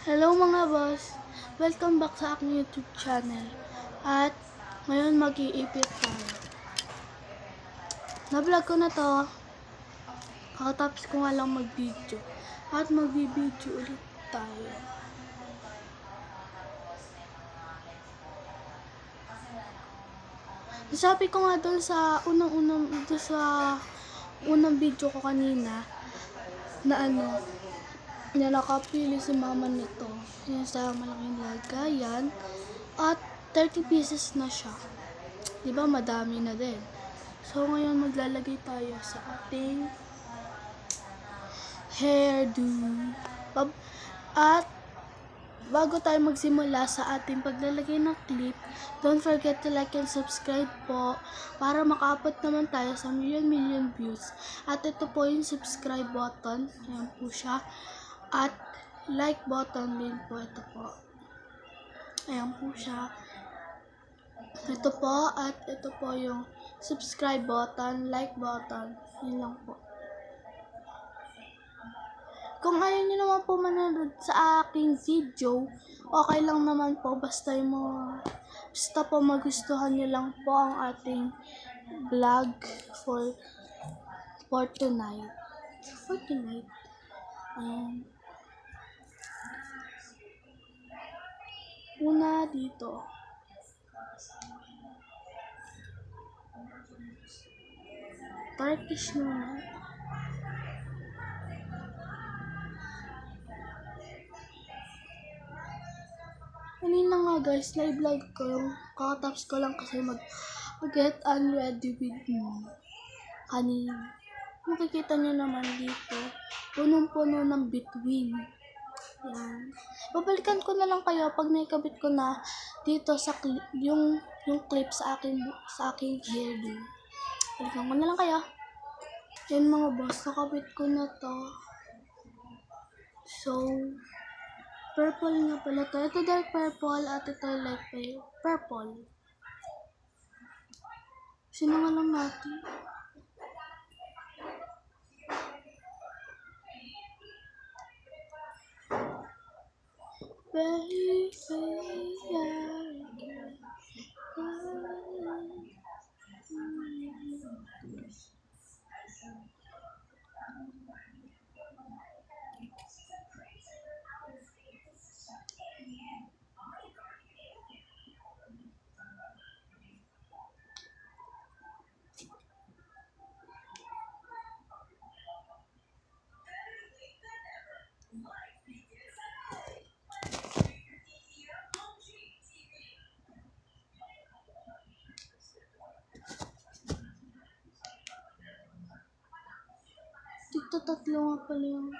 Hello mga boss! Welcome back sa aking YouTube channel. At ngayon mag-iipit tayo. Na-vlog ko na to. Kakatapos ko nga lang mag-video. At mag-video ulit tayo. Sabi ko nga doon sa unang video ko kanina na na nakapili si mama nito. Yan sa malaking lagayan. At 30 pieces na siya. Diba madami na din. So ngayon maglalagay tayo sa ating hairdo. At bago tayo magsimula sa ating paglalagay ng clip, don't forget to like and subscribe po para makaabot naman tayo sa million views. At ito po yung subscribe button. Ayan po siya. At like button din po. Ito po. Ayan po siya. Ito po. At ito po yung subscribe button, like button. Yun lang po. Kung ayaw nyo naman po manood sa aking video, okay lang naman po. Basta po magustuhan nyo lang po ang ating vlog for tonight. Una dito. Turkish muna. Kanina nga guys, na-vlog ko yung kakatapos ko lang kasi mag-get unready with me. Kanina. Makikita nyo naman dito, punong-puno ng bituin. Yan. Babalikan ko na lang kayo pag naikabit ko na dito sa yung clip sa aking hairdo. Balikan ko na lang kayo. Yan mga boss, nakabit ko na to. So, purple nga pala to. Ito dark purple at ito light purple. Sino nga lang natin? Baby, dito tatlo nga pala yung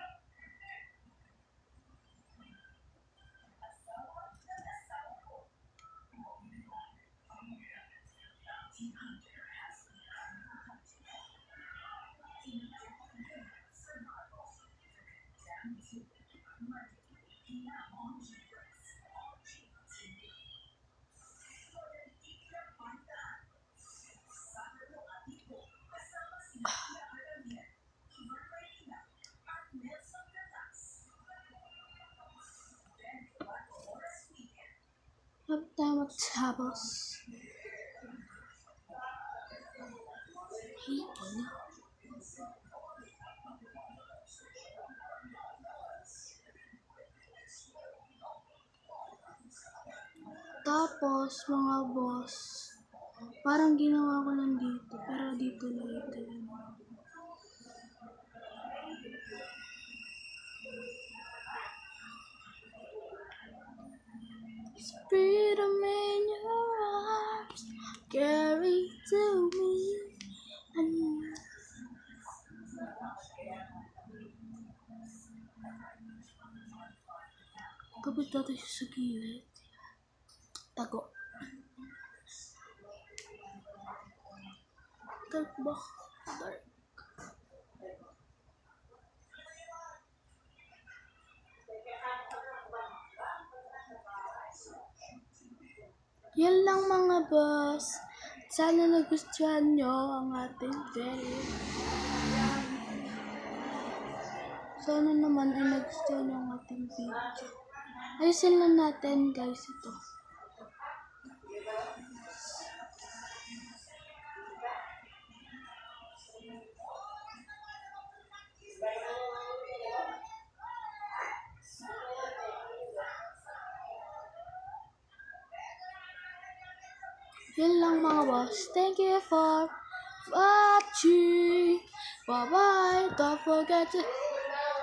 tayo matapos. Tapos mga boss, parang ginawa ko lang dito, pero dito later. Freedom in your arms, carry to me. Kapit natin siya sa gilid. Tago. Dark ba? Dark. Yan lang mga boss. Sana nagustuhan nyo ang ating video. Sana naman ay nagustuhan nyo ang ating video. Ayusin lang natin guys ito. Yun lang mga boss. Thank you for watching. Bye-bye. Don't forget to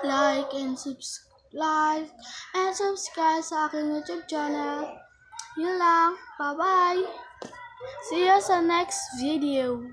like and subscribe sa aking YouTube channel. Yun lang. Bye-bye. See you sa next video.